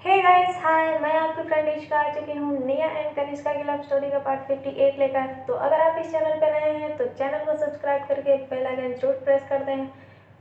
Hey guys, हाय। मैं आपकी friend इश्का आ चुकी हूँ निया एंड कनिष्का की लव स्टोरी का पार्ट 58 लेकर। तो अगर आप इस चैनल पर नए हैं तो चैनल को सब्सक्राइब करके बेल आइकन जरूर प्रेस कर दें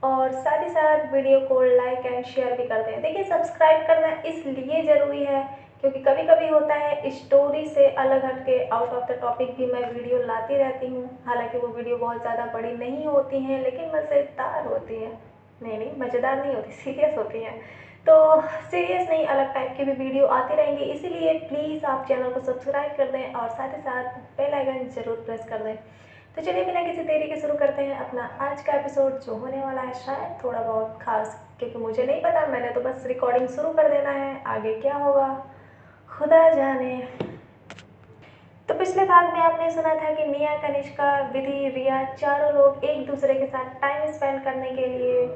और साथ ही साथ वीडियो को लाइक एंड शेयर भी कर दें। देखिए, सब्सक्राइब करना इसलिए ज़रूरी है क्योंकि कभी कभी होता है स्टोरी से अलग हट के आउट ऑफ द टॉपिक भी मैं वीडियो लाती रहती हूँ। हालांकि वो वीडियो बहुत ज़्यादा बड़ी नहीं होती हैं लेकिन मज़ेदार होती हैं। नहीं, मज़ेदार नहीं होती, सीरियस होती हैं। तो सीरियस नहीं, अलग टाइप की भी वीडियो आती रहेंगी, इसीलिए प्लीज़ आप चैनल को सब्सक्राइब कर दें और साथ ही साथ बेल आइकन ज़रूर प्रेस कर दें। तो चलिए बिना किसी देरी के शुरू करते हैं अपना आज का एपिसोड, जो होने वाला है शायद थोड़ा बहुत खास, क्योंकि मुझे नहीं पता, मैंने तो बस रिकॉर्डिंग शुरू कर देना है। आगे क्या होगा खुदा जाने। तो पिछले भाग में आपने सुना था कि निया, कनिष्का, विधि, रिया चारों लोग एक दूसरे के साथ टाइम स्पेंड करने के लिए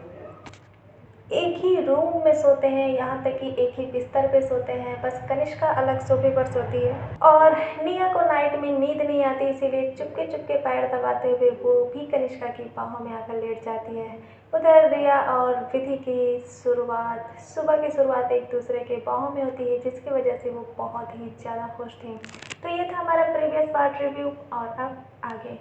एक ही रूम में सोते हैं, यहाँ तक कि एक ही बिस्तर पे सोते हैं। बस कनिष्का अलग सोफे पर सोती है और निया को नाइट में नींद नहीं आती, इसीलिए चुपके चुपके पैर दबाते हुए वो भी कनिष्का की बाहों में आकर लेट जाती है। उधर रिया और विधि की सुबह की शुरुआत एक दूसरे के बाहों में होती है, जिसकी वजह से वो बहुत ही ज़्यादा खुश थी। तो ये था हमारा प्रीवियस पार्ट रिव्यू और अब आगे।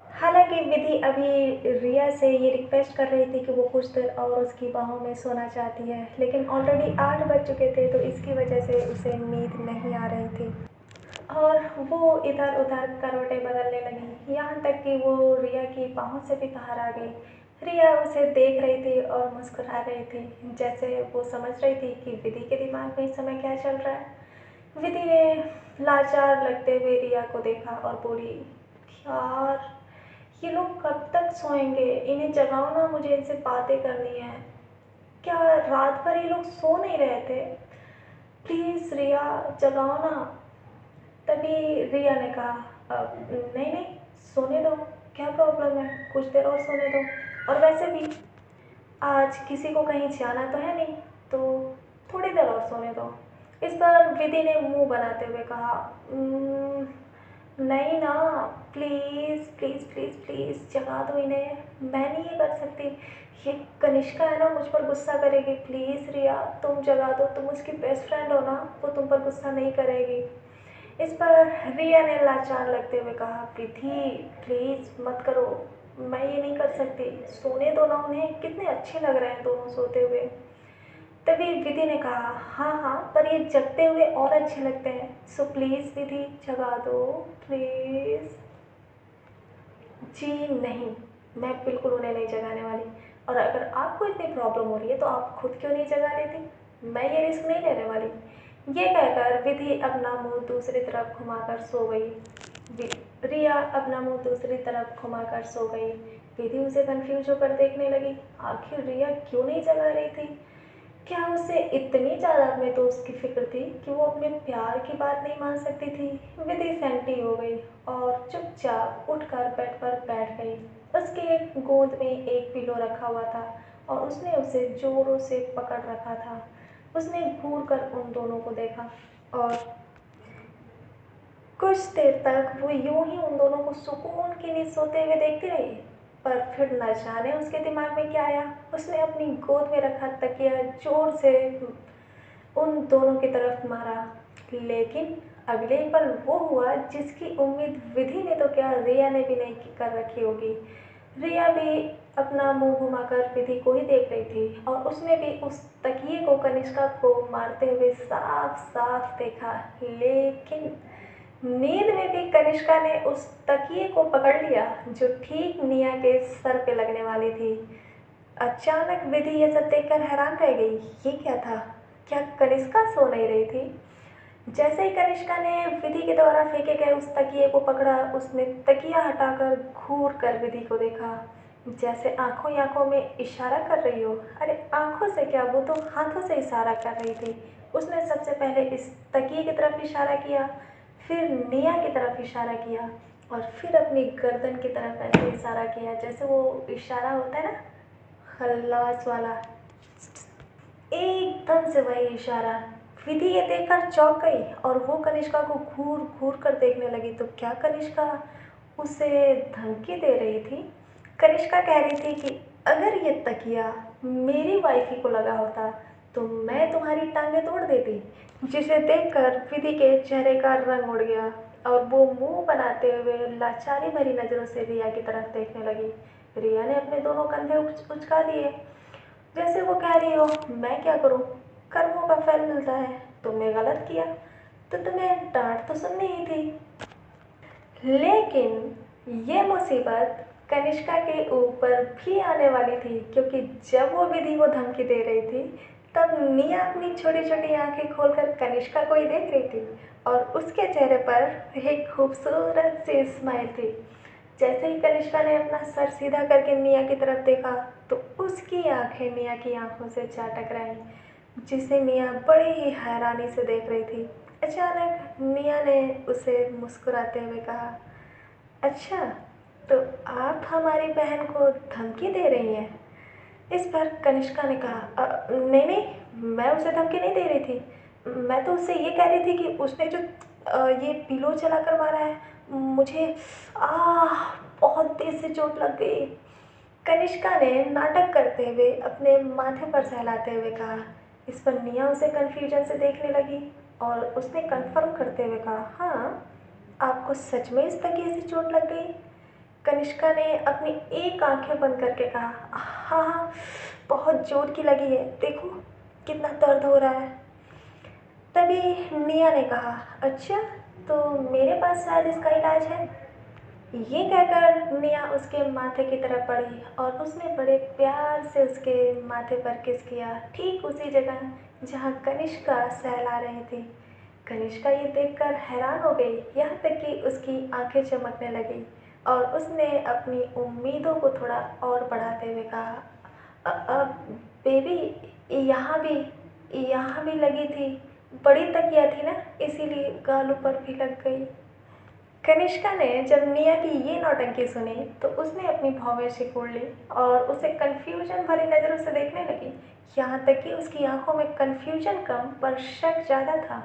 हालांकि विधि अभी रिया से ये रिक्वेस्ट कर रही थी कि वो कुछ देर और उसकी बाहों में सोना चाहती है, लेकिन ऑलरेडी 8 बज चुके थे, तो इसकी वजह से उसे नींद नहीं आ रही थी और वो इधर उधर करवटें बदलने लगी, यहाँ तक कि वो रिया की बाहों से भी बाहर आ गई। रिया उसे देख रही थी और मुस्कुरा रही थी, जैसे वो समझ रही थी कि विधि के दिमाग में इस समय क्या चल रहा है। विधि ने लाचार लगते हुए रिया को देखा और बोली, यार ये लोग कब तक सोएंगे, इन्हें जगाओ ना, मुझे इनसे बातें करनी है। क्या रात भर ये लोग सो नहीं रहे थे? प्लीज़ रिया, जगाओ ना। तभी रिया ने कहा, नहीं नहीं, सोने दो, क्या प्रॉब्लम है, कुछ देर और सोने दो। और वैसे भी आज किसी को कहीं जाना तो है नहीं, तो थोड़ी देर और सोने दो। इस पर विधि ने मुंह बनाते हुए कहा, नहीं ना, प्लीज़ प्लीज़ प्लीज़ प्लीज़ जगा दो इन्हें, मैं नहीं ये कर सकती। ये कनिष्का है ना, मुझ पर गुस्सा करेगी। प्लीज़ रिया, तुम जगा दो, तुम उसकी बेस्ट फ्रेंड हो ना, वो तुम पर गुस्सा नहीं करेगी। इस पर रिया ने लाचार लगते हुए कहा, विधि प्लीज़ मत करो, मैं ये नहीं कर सकती, सोने दो ना उन्हें, कितने अच्छे लग रहे हैं दोनों सोते हुए। तभी विधि ने कहा, हाँ हाँ, पर ये जगते हुए और अच्छे लगते हैं, सो प्लीज़ विधि जगा दो, प्लीज़। जी नहीं, मैं बिल्कुल उन्हें नहीं जगाने वाली। और अगर आपको इतनी प्रॉब्लम हो रही है तो आप खुद क्यों नहीं जगा लेती? मैं ये रिस्क नहीं लेने वाली। ये कहकर विधि अपना मुंह दूसरी तरफ घुमाकर सो गई। रिया अपना मुंह दूसरी तरफ घुमाकर सो गई। विधि उसे कंफ्यूज होकर देखने लगी। आखिर रिया क्यों नहीं जगा रही थी? क्या उसे इतनी ज़्यादा अपने दोस्त की फिक्र थी कि वो अपने प्यार की बात नहीं मान सकती थी? विधि सैंटी हो गई और चुपचाप उठकर बेड पर बैठ गई। उसके गोद में एक पिलो रखा हुआ था और उसने उसे जोरों से पकड़ रखा था। उसने घूर कर उन दोनों को देखा और कुछ देर तक वो यूं ही उन दोनों को सुकून की नींद सोते हुए देखती रही। पर फिर न जाने उसके दिमाग में क्या आया, उसने अपनी गोद में रखा तकिया जोर से उन दोनों की तरफ मारा। लेकिन अगले ही पल वो हुआ जिसकी उम्मीद विधि ने तो क्या, रिया ने भी नहीं कर रखी होगी। रिया भी अपना मुंह घुमाकर विधि को ही देख रही थी और उसने भी उस तकिए को कनिष्का को मारते हुए साफ साफ देखा। लेकिन नींद में भी कनिष्का ने उस तकिए को पकड़ लिया जो ठीक निया के सर पे लगने वाली थी। अचानक विधि ये सब देखकर हैरान रह गई। ये क्या था? क्या कनिष्का सो नहीं रही थी? जैसे ही कनिष्का ने विधि के द्वारा फेंके गए उस तकिए को पकड़ा, उसने तकिया हटाकर घूर कर विधि को देखा, जैसे आंखों ही आंखों में इशारा कर रही हो। अरे आंखों से क्या, वो तो हाथों से इशारा कर रही थी। उसने सबसे पहले इस तकिए की तरफ इशारा किया, फिर निया की तरफ इशारा किया और फिर अपनी गर्दन की तरफ ऐसे इशारा किया जैसे वो इशारा होता है ना, खल्लास वाला, एकदम से वही इशारा। विधि ये देखकर चौंक गई और वो कनिष्का को घूर घूर कर देखने लगी। तो क्या कनिष्का उसे धमकी दे रही थी? कनिष्का कह रही थी कि अगर ये तकिया मेरी वाइफ ही को लगा होता तो मैं तुम्हारी टांगें तोड़ देती। जिसे देखकर विधि के चेहरे का रंग उड़ गया और वो मुंह बनाते हुए लाचारी भरी नज़रों से रिया की तरफ देखने लगी। रिया ने अपने दोनों कंधे उचका दिए, जैसे वो कह रही हो मैं क्या करूं, कर्मों का फल मिलता है, तुमने गलत किया तो तुम्हें डांट तो सुननी ही थी। लेकिन ये मुसीबत कनिष्का के ऊपर भी आने वाली थी, क्योंकि जब वो विधि को धमकी दे रही थी तब निया अपनी छोटी छोटी आंखें खोलकर कनिष्का को ही देख रही थी और उसके चेहरे पर एक खूबसूरत सी स्माइल थी। जैसे ही कनिष्का ने अपना सर सीधा करके निया की तरफ देखा तो उसकी आंखें निया की आंखों से जा टकराईं, जिसे निया बड़ी ही हैरानी से देख रही थी। अचानक निया ने उसे मुस्कुराते हुए कहा, अच्छा तो आप हमारी बहन को धमकी दे रही हैं? इस पर कनिष्का ने कहा, नहीं नहीं, मैं उसे धमकी नहीं दे रही थी। मैं तो उससे ये कह रही थी कि उसने जो ये पिलो चलाकर मारा है, मुझे बहुत तेज से चोट लग गई। कनिष्का ने नाटक करते हुए अपने माथे पर सहलाते हुए कहा। इस पर निया उसे कन्फ्यूजन से देखने लगी और उसने कंफर्म करते हुए कहा, हाँ आपको सच में इस तकिए से चोट लग गई? कनिष्का ने अपनी एक आंखें बंद करके कहा, हाँ हाँ बहुत जोर की लगी है, देखो कितना दर्द हो रहा है। तभी निया ने कहा, अच्छा तो मेरे पास शायद इसका इलाज है। ये कहकर निया उसके माथे की तरफ बढ़ी और उसने बड़े प्यार से उसके माथे पर किस किया, ठीक उसी जगह जहाँ कनिष्का सहला रही थी। कनिष्का ये देखकर हैरान हो गई, यहाँ तक कि उसकी आंखें चमकने लगी और उसने अपनी उम्मीदों को थोड़ा और बढ़ाते हुए कहा, अब बेबी यहाँ भी लगी थी, बड़ी तकिया थी ना, इसीलिए गालों पर भी लग गई। कनिष्का ने जब निया की ये नौटंकी सुनी तो उसने अपनी भौहें सिकोड़ ली और उसे कन्फ्यूजन भरी नज़रों से देखने लगी, यहाँ तक कि उसकी आंखों में कन्फ्यूजन कम पर शक ज़्यादा था।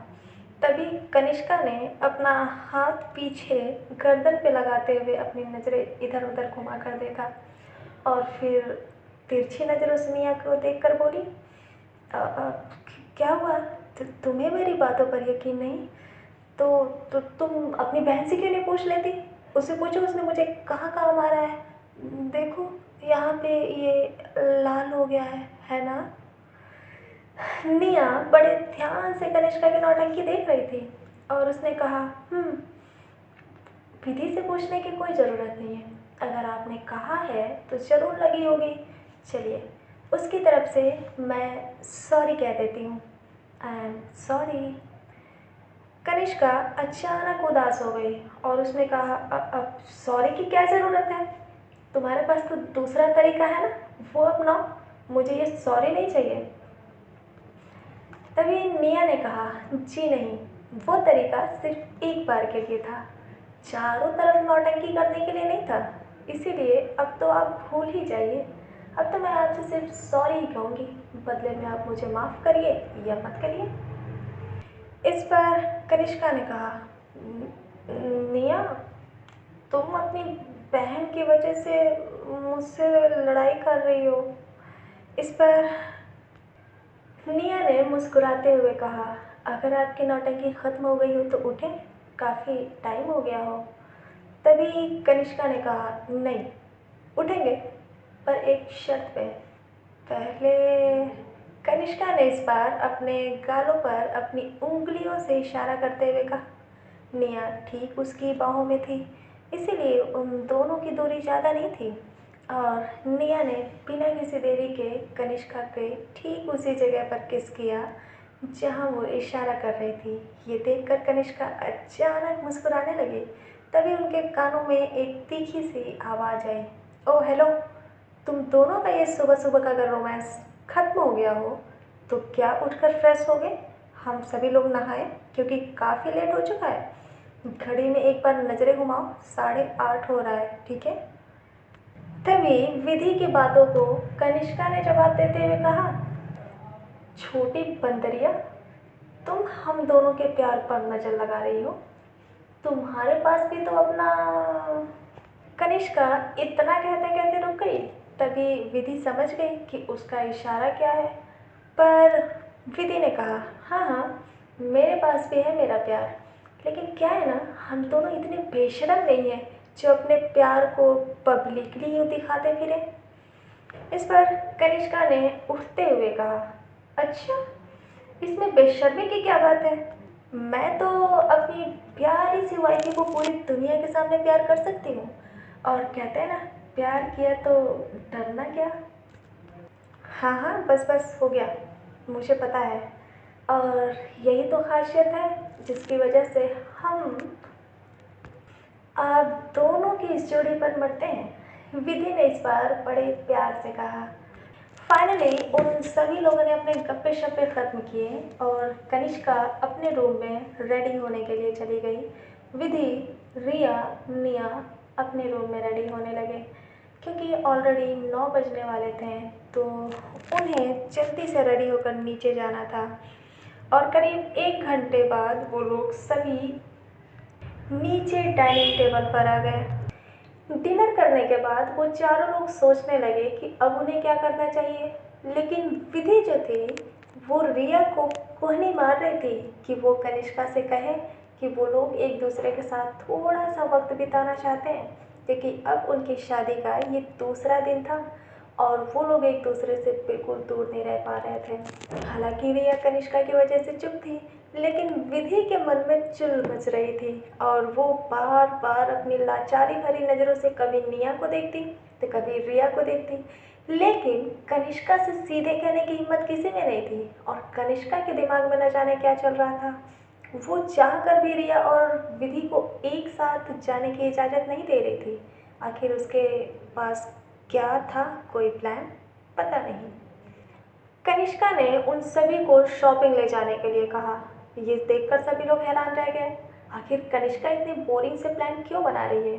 तभी कनिष्का ने अपना हाथ पीछे गर्दन पे लगाते हुए अपनी नज़रें इधर उधर घुमा कर देखा और फिर तिरछी नज़रों से निया को देखकर बोली, क्या हुआ, तुम्हें मेरी बातों पर यकीन नहीं? तो तुम अपनी बहन से क्यों नहीं पूछ लेती? उससे पूछो उसने मुझे कहाँ कहाँ मारा है, देखो यहाँ पे ये लाल हो गया है ना? निया बड़े ध्यान से कनिष्का की नौटंकी देख रही थी और उसने कहा, विधि से पूछने की कोई ज़रूरत नहीं है, अगर आपने कहा है तो ज़रूर लगी होगी। चलिए उसकी तरफ से मैं सॉरी कह देती हूँ, आई एम सॉरी। कनिष्का अचानक उदास हो गई और उसने कहा, अब सॉरी की क्या ज़रूरत है? तुम्हारे पास तो दूसरा तरीका है ना, वो अपनाओ, मुझे ये सॉरी नहीं चाहिए। तभी निया ने कहा, जी नहीं, वो तरीका सिर्फ एक बार के लिए था, चारों तरफ नौटंकी करने के लिए नहीं था, इसीलिए अब तो आप भूल ही जाइए। अब तो मैं आपसे सिर्फ सॉरी ही कहूँगी, बदले में आप मुझे माफ़ करिए या मत करिए। इस पर कनिष्का ने कहा, निया तुम अपनी बहन की वजह से मुझसे लड़ाई कर रही हो। इस पर निया ने मुस्कुराते हुए कहा, अगर आपकी नौटंकी ख़त्म हो गई हो तो उठें, काफ़ी टाइम हो गया हो। तभी कनिष्का ने कहा, नहीं उठेंगे, पर एक शर्त पे। पहले कनिष्का ने इस बार अपने गालों पर अपनी उंगलियों से इशारा करते हुए कहा। निया ठीक उसकी बाहों में थी, इसीलिए उन दोनों की दूरी ज़्यादा नहीं थी और निया ने बिना किसी देरी के कनिष्का के ठीक उसी जगह पर किस किया जहाँ वो इशारा कर रही थी। ये देखकर कनिष्का अचानक मुस्कुराने लगी। तभी उनके कानों में एक तीखी सी आवाज़ आई, ओ हेलो, तुम दोनों का ये सुबह सुबह का अगर रोमांस खत्म हो गया हो तो क्या उठकर फ्रेश हो गए, हम सभी लोग नहाएं क्योंकि काफ़ी लेट हो चुका है। घड़ी में एक बार नज़रें घुमाओ, 8:30 हो रहा है, ठीक है? तभी विधि की बातों को कनिष्का ने जवाब देते हुए कहा, छोटी बंदरिया, तुम हम दोनों के प्यार पर नज़र लगा रही हो, तुम्हारे पास भी तो अपना। कनिष्का इतना कहते कहते रुक गई। तभी विधि समझ गई कि उसका इशारा क्या है पर विधि ने कहा, हाँ हाँ, मेरे पास भी है मेरा प्यार, लेकिन क्या है ना, हम दोनों इतने बेशर्म नहीं हैं जो अपने प्यार को पब्लिकली यूँ दिखाते फिरें। इस पर कनिष्का ने उठते हुए कहा, अच्छा, इसमें बेशर्मी की क्या बात है? मैं तो अपनी प्यारी सी वाइफी को पूरी दुनिया के सामने प्यार कर सकती हूँ। और कहते हैं ना, प्यार किया तो डरना क्या। हाँ हाँ, बस बस हो गया, मुझे पता है। और यही तो खासियत है जिसकी वजह से हम आप दोनों की इस जोड़ी पर मरते हैं, विधि ने इस बार बड़े प्यार से कहा। फाइनली उन सभी लोगों ने अपने गप्पे शप्पे ख़त्म किए और कनिष्का अपने रूम में रेडी होने के लिए चली गई। विधि, रिया, निया अपने रूम में रेडी होने लगे क्योंकि ऑलरेडी 9 बजने वाले थे, तो उन्हें जल्दी से रेडी होकर नीचे जाना था। और करीब 1 घंटे बाद वो लोग सभी नीचे डाइनिंग टेबल पर आ गए। डिनर करने के बाद वो चारों लोग सोचने लगे कि अब उन्हें क्या करना चाहिए, लेकिन विधि जो थी वो रिया को कोहनी मार रही थी कि वो कनिष्का से कहे कि वो लोग एक दूसरे के साथ थोड़ा सा वक्त बिताना चाहते हैं, क्योंकि अब उनकी शादी का ये दूसरा दिन था और वो लोग एक दूसरे से बिल्कुल दूर नहीं रह पा रहे थे। हालांकि रिया कनिष्का की वजह से चुप थी, लेकिन विधि के मन में चुल मच रही थी और वो बार बार अपनी लाचारी भरी नज़रों से कभी निया को देखती तो कभी रिया को देखती, लेकिन कनिष्का से सीधे कहने की हिम्मत किसी में नहीं थी। और कनिष्का के दिमाग में न जाने क्या चल रहा था, वो चाह कर भी रिया और विधि को एक साथ जाने की इजाज़त नहीं दे रही थी। आखिर उसके पास क्या था, कोई प्लान? पता नहीं। कनिष्का ने उन सभी को शॉपिंग ले जाने के लिए कहा। ये देखकर सभी लोग हैरान रह गए, आखिर कनिष्का इतनी बोरिंग से प्लान क्यों बना रही है।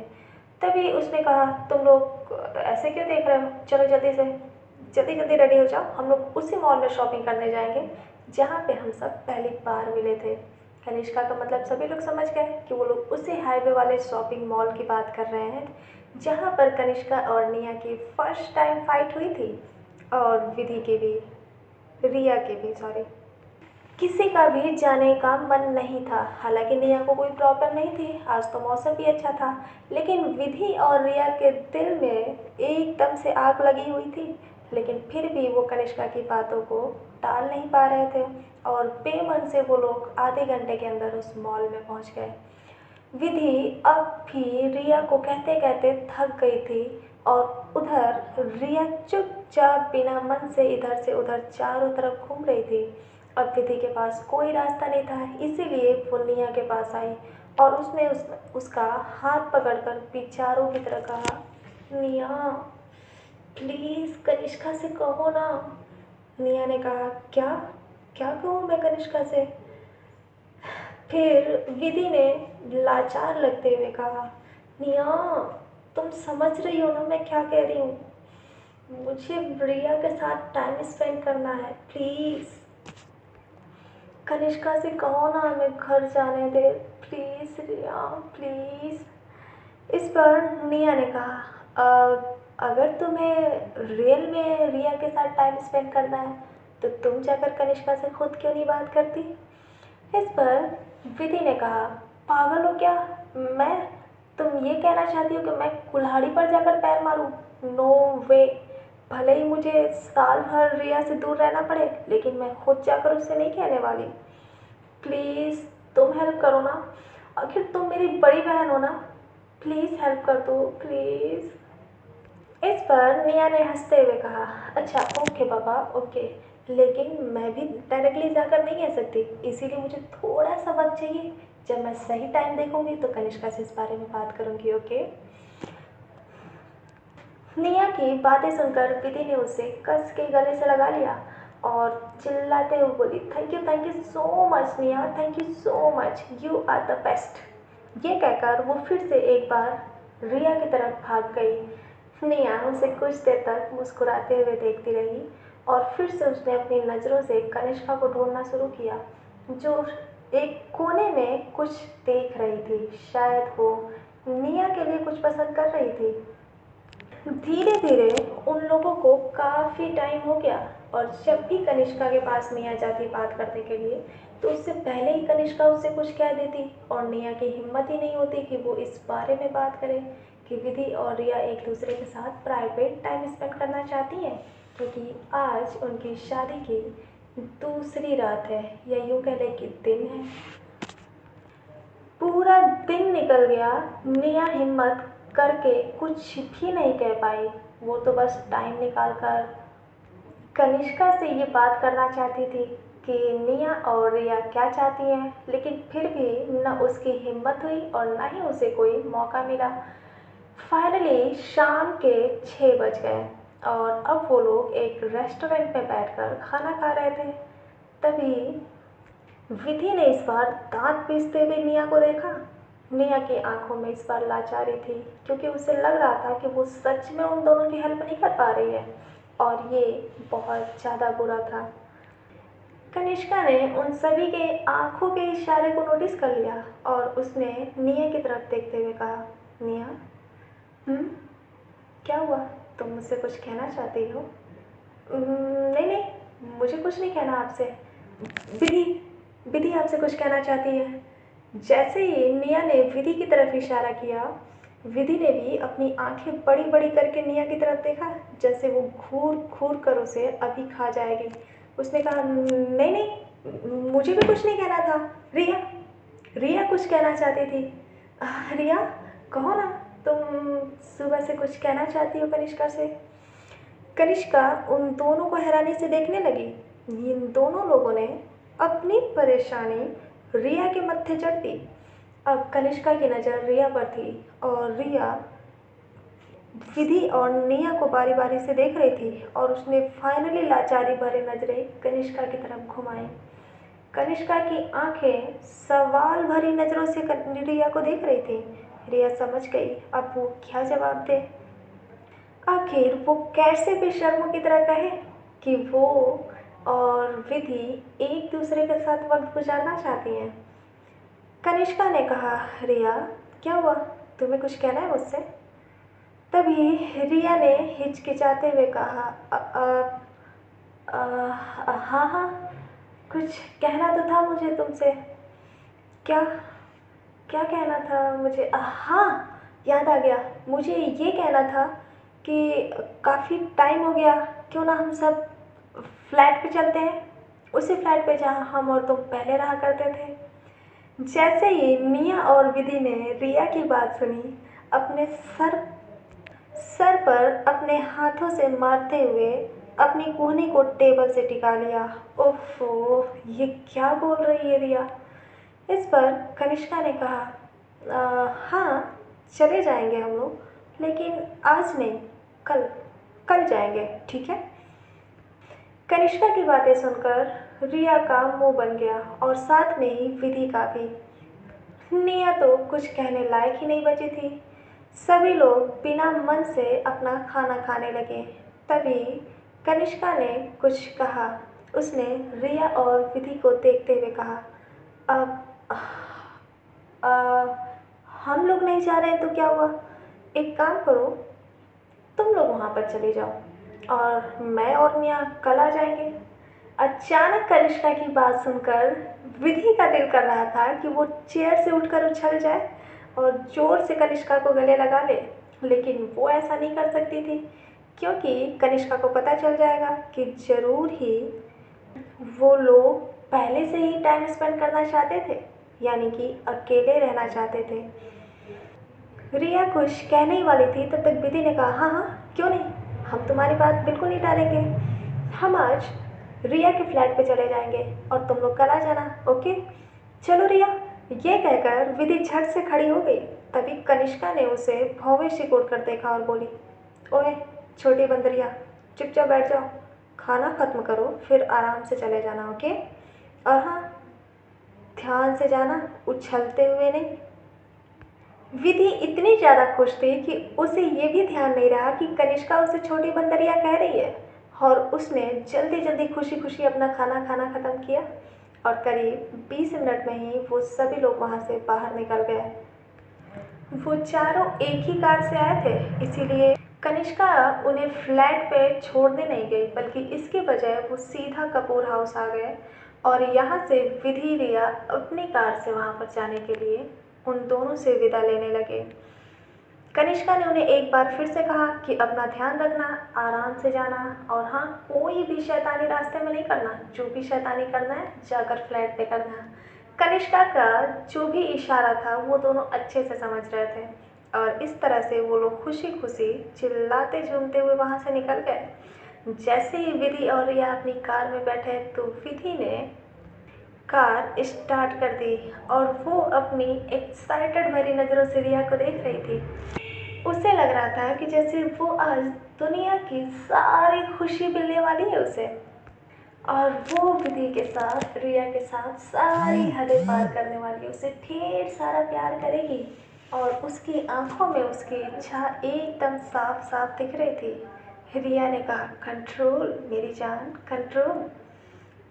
तभी उसने कहा, तुम लोग ऐसे क्यों देख रहे हो, चलो जल्दी से जल्दी जल्दी रेडी हो जाओ, हम लोग उसी मॉल में शॉपिंग करने जाएंगे जहाँ पे हम सब पहली बार मिले थे। कनिष्का का मतलब सभी लोग समझ गए कि वो लोग उसी हाईवे वाले शॉपिंग मॉल की बात कर रहे हैं जहाँ पर कनिष्का और निया की फर्स्ट टाइम फाइट हुई थी, और विधि की भी, रिया की भी, सॉरी। किसी का भी जाने का मन नहीं था। हालांकि निया को कोई प्रॉब्लम नहीं थी, आज तो मौसम भी अच्छा था, लेकिन विधि और रिया के दिल में एकदम से आग लगी हुई थी। लेकिन फिर भी वो कनिष्का की बातों को टाल नहीं पा रहे थे और बेमन से वो लोग आधे घंटे के अंदर उस मॉल में पहुंच गए। विधि अब भी रिया को कहते कहते थक गई थी और उधर रिया चुपचाप बिना मन से इधर से उधर चारों तरफ घूम रही थी। अब विधि के पास कोई रास्ता नहीं था, इसीलिए वो निया के पास आई और उसने उसका हाथ पकड़कर बिचारों की तरह कहा, निया प्लीज़ कनिष्का से कहो ना। निया ने कहा, क्या क्या कहूँ मैं कनिष्का से? फिर विधि ने लाचार लगते हुए कहा, निया तुम समझ रही हो ना मैं क्या कह रही हूँ, मुझे रिया के साथ टाइम स्पेंड करना है, प्लीज़ कनिष्का से कहो ना हमें घर जाने दे, प्लीज़ रिया प्लीज़। इस पर निया ने कहा, अगर तुम्हें रियल में रिया के साथ टाइम स्पेंड करना है तो तुम जाकर कनिष्का से खुद क्यों नहीं बात करती। इस पर विधि ने कहा, पागल हो क्या मैं, तुम ये कहना चाहती हो कि मैं कुल्हाड़ी पर जाकर पैर मारूं? नो वे, भले ही मुझे साल भर रिया से दूर रहना पड़े, लेकिन मैं खुद जाकर उससे नहीं कहने वाली। प्लीज़ तुम हेल्प करो ना, आखिर तुम मेरी बड़ी बहन हो ना, प्लीज़ हेल्प कर दो प्लीज़। इस पर निया ने हंसते हुए कहा, अच्छा ओके पापा ओके, लेकिन मैं भी डायरेक्टली जाकर नहीं कह सकती, इसीलिए मुझे थोड़ा सा वक्त चाहिए। जब मैं सही टाइम देखूंगी तो कनिष्का से इस बारे में बात करूंगी, ओके। निया की बातें सुनकर विधि ने उसे कस के गले से लगा लिया और चिल्लाते हुए बोली, thank you so much Nia, thank you so much, you are the best. ये कहकर वो फिर से एक बार रिया की तरफ भाग गई। निया उसे कुछ देर तक मुस्कुराते हुए देखती रही और फिर से उसने अपनी नज़रों से कनिष्का को ढूंढना शुरू किया, जो एक कोने में कुछ देख रही थी। शायद वो निया के लिए कुछ पसंद कर रही थी। धीरे धीरे उन लोगों को काफ़ी टाइम हो गया और जब भी कनिष्का के पास निया जाती बात करने के लिए तो उससे पहले ही कनिष्का उससे कुछ कह देती और निया की हिम्मत ही नहीं होती कि वो इस बारे में बात करे कि विधि और रिया एक दूसरे के साथ प्राइवेट टाइम स्पेंड करना चाहती हैं, क्योंकि आज उनकी शादी की दूसरी रात है या यूँ कह लें कि दिन है। पूरा दिन निकल गया, निया हिम्मत करके कुछ भी नहीं कह पाई। वो तो बस टाइम निकाल कर कनिष्का से ये बात करना चाहती थी कि निया और रिया क्या चाहती हैं, लेकिन फिर भी न उसकी हिम्मत हुई और न ही उसे कोई मौका मिला। फाइनली शाम के 6 बज गए और अब वो लोग एक रेस्टोरेंट में बैठकर खाना खा रहे थे। तभी विधि ने इस बार दांत पीसते हुए निया को देखा। निया की आंखों में इस बार लाचारी थी, क्योंकि उसे लग रहा था कि वो सच में उन दोनों की हेल्प नहीं कर पा रही है और ये बहुत ज़्यादा बुरा था। कनिष्का ने उन सभी के आंखों के इशारे को नोटिस कर लिया और उसने निया की तरफ देखते हुए कहा, निया, क्या हुआ? तुम मुझसे कुछ कहना चाहती हो? नहीं नहीं, मुझे कुछ नहीं कहना आपसे। विधि विधि आपसे कुछ कहना चाहती है। जैसे ही निया ने विधि की तरफ इशारा किया, विधि ने भी अपनी आंखें बड़ी बड़ी करके निया की तरफ देखा, जैसे वो घूर घूर कर उसे अभी खा जाएगी। उसने कहा, नहीं नहीं, मुझे भी कुछ नहीं कहना था। रिया रिया कुछ कहना चाहती थी। रिया, कहो ना, तुम सुबह से कुछ कहना चाहती हो कनिष्का से। कनिष्का उन दोनों को हैरानी से देखने लगी। इन दोनों लोगों ने अपनी परेशानी रिया के मत्थे चढ़ दी। अब कनिष्का की नज़र रिया पर थी और रिया विधि और निया को बारी बारी से देख रही थी और उसने फाइनली लाचारी भरे नजरें कनिष्का की तरफ घुमाई। कनिष्का की आंखें सवाल भरी नज़रों से रिया को देख रही थी। रिया समझ गई अब वो क्या जवाब दे। आखिर वो कैसे बेशर्मों की तरह कहे कि वो और विधि एक दूसरे के साथ वक्त गुजारना चाहती हैं। कनिष्का ने कहा, रिया, क्या हुआ? तुम्हें कुछ कहना है मुझसे? तभी रिया ने हिचकिचाते हुए कहा, हाँ हाँ, कुछ कहना तो था मुझे तुमसे। क्या क्या कहना था मुझे? हाँ, याद आ गया। मुझे ये कहना था कि काफ़ी टाइम हो गया, क्यों ना हम सब फ्लैट पे चलते हैं, उसी फ्लैट पे जहाँ हम और तुम पहले रहा करते थे। जैसे ही निया और विधि ने रिया की बात सुनी, अपने सर पर अपने हाथों से मारते हुए अपनी कूहनी को टेबल से टिका लिया। ओफो, ये क्या बोल रही है रिया? इस पर कनिष्का ने कहा, हाँ, चले जाएंगे हम लोग, लेकिन आज नहीं, कल कल जाएंगे, ठीक है? कनिष्का की बातें सुनकर रिया का मुंह बन गया और साथ में ही विधि का भी। निया तो कुछ कहने लायक ही नहीं बची थी। सभी लोग बिना मन से अपना खाना खाने लगे। तभी कनिष्का ने कुछ कहा। उसने रिया और विधि को देखते हुए कहा, अब हम लोग नहीं जा रहे हैं तो क्या हुआ? एक काम करो, तुम लोग वहाँ पर चले जाओ और मैं और निया कल आ जाएंगे। अचानक कनिष्का की बात सुनकर विधि का दिल कर रहा था कि वो चेयर से उठकर उछल जाए और जोर से कनिष्का को गले लगा ले, लेकिन वो ऐसा नहीं कर सकती थी, क्योंकि कनिष्का को पता चल जाएगा कि ज़रूर ही वो लोग पहले से ही टाइम स्पेंड करना चाहते थे, यानी कि अकेले रहना चाहते थे। रिया कुछ कहने ही वाली थी, तब तक विधि ने कहा, हाँ हाँ, क्यों नहीं, हम तुम्हारी बात बिल्कुल नहीं टालेंगे। हम आज रिया के फ्लैट पे चले जाएंगे और तुम लोग कल आ जाना, ओके? चलो रिया, ये कहकर विधि झट से खड़ी हो गई। तभी कनिष्का ने उसे भौवे सिकोड़ कर देखा और बोली, ओए छोटी बंदरिया, चुपचाप बैठ जाओ, खाना खत्म करो, फिर आराम से चले जाना, ओके? और हाँ, ध्यान से जाना, उछलते हुए नहीं। विधि इतनी ज़्यादा खुश थी कि उसे ये भी ध्यान नहीं रहा कि कनिष्का उसे छोटी बंदरिया कह रही है, और उसने जल्दी जल्दी खुशी खुशी अपना खाना खाना ख़त्म किया और करीब 20 मिनट में ही वो सभी लोग वहाँ से बाहर निकल गए। वो चारों एक ही कार से आए थे, इसीलिए कनिष्का उन्हें फ्लैट पे छोड़ने नहीं गई, बल्कि इसके बजाय वो सीधा कपूर हाउस आ गए और यहाँ से विधि रिया अपनी कार से वहाँ पर जाने के लिए उन दोनों से विदा लेने लगे। कनिष्का ने उन्हें एक बार फिर से कहा कि अपना ध्यान रखना, आराम से जाना और हाँ, कोई भी शैतानी रास्ते में नहीं करना। जो भी शैतानी करना है जाकर फ्लैट पे करना। कनिष्का का जो भी इशारा था वो दोनों अच्छे से समझ रहे थे और इस तरह से वो लोग खुशी खुशी चिल्लाते झूमते हुए वहाँ से निकल गए। जैसे ही विधि और रिया अपनी कार में बैठे तो विधि ने कार स्टार्ट कर दी और वो अपनी एक्साइटेड भरी नज़रों से रिया को देख रही थी। उसे लग रहा था कि जैसे वो आज दुनिया की सारी खुशी मिलने वाली है उसे, और वो विधि के साथ, रिया के साथ सारी हदें पार करने वाली है। उसे ढेर सारा प्यार करेगी और उसकी आंखों में उसकी इच्छा एकदम साफ साफ दिख रही थी। रिया ने कहा, कंट्रोल मेरी जान, कंट्रोल।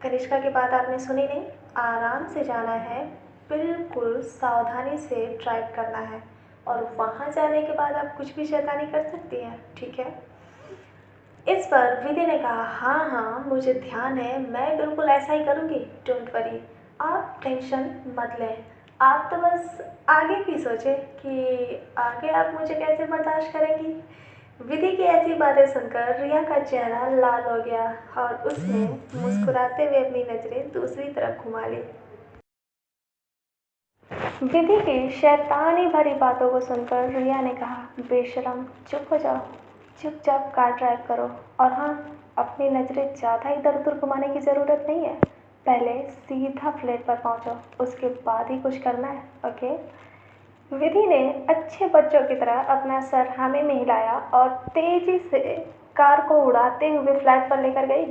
कनिष्का की बात आपने सुनी नहीं, आराम से जाना है, बिल्कुल सावधानी से ड्राइव करना है और वहाँ जाने के बाद आप कुछ भी शैतानी कर सकती हैं, ठीक है। इस पर विधि ने कहा, हाँ हाँ मुझे ध्यान है, मैं बिल्कुल ऐसा ही करूँगी, डोंट वरी, आप टेंशन मत लें। आप तो बस आगे की सोचें कि आगे आप मुझे कैसे बर्दाश्त करेंगी। विधि की ऐसी बातें सुनकर रिया का चेहरा लाल हो गया और उसने मुस्कुराते हुए अपनी नज़रें दूसरी तरफ घुमा ली। विधि की शैतानी भरी बातों को सुनकर रिया ने कहा, बेशरम, चुप हो जाओ, चुपचाप कार ड्राइव करो और हाँ, अपनी नज़रें ज़्यादा इधर उधर घुमाने की ज़रूरत नहीं है। पहले सीधा फ्लैट पर पहुँचो, उसके बाद ही कुछ करना है, ओके। विधि ने अच्छे बच्चों की तरह अपना सर हमें में हिलाया और तेजी से कार को उड़ाते हुए फ्लैट पर लेकर गई।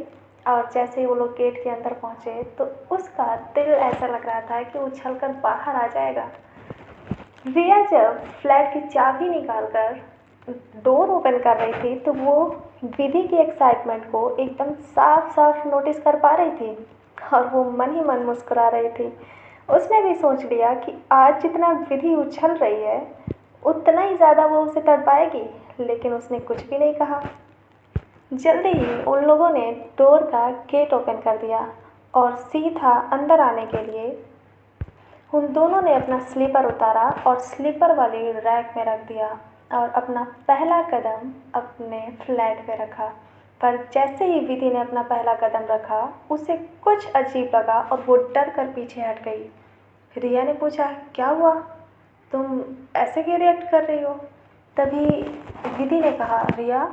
और जैसे ही वो लोग गेट के अंदर पहुंचे तो उसका दिल ऐसा लग रहा था कि उछलकर बाहर आ जाएगा। रिया जब फ्लैट की चाबी निकालकर डोर ओपन कर रही थी तो वो विधि की एक्साइटमेंट को एकदम साफ साफ नोटिस कर पा रही थी और वो मन ही मन मुस्कुरा रही थी। उसने भी सोच लिया कि आज जितना विधि उछल रही है उतना ही ज़्यादा वो उसे तड़पाएगी, लेकिन उसने कुछ भी नहीं कहा। जल्दी ही उन लोगों ने डोर का गेट ओपन कर दिया और सीधा अंदर आने के लिए उन दोनों ने अपना स्लीपर उतारा और स्लीपर वाली रैक में रख दिया और अपना पहला कदम अपने फ्लैट में रखा। पर जैसे ही विधि ने अपना पहला कदम रखा उसे कुछ अजीब लगा और वो डर कर पीछे हट गई। रिया ने पूछा, क्या हुआ, तुम ऐसे क्यों रिएक्ट कर रही हो। तभी विधि ने कहा, रिया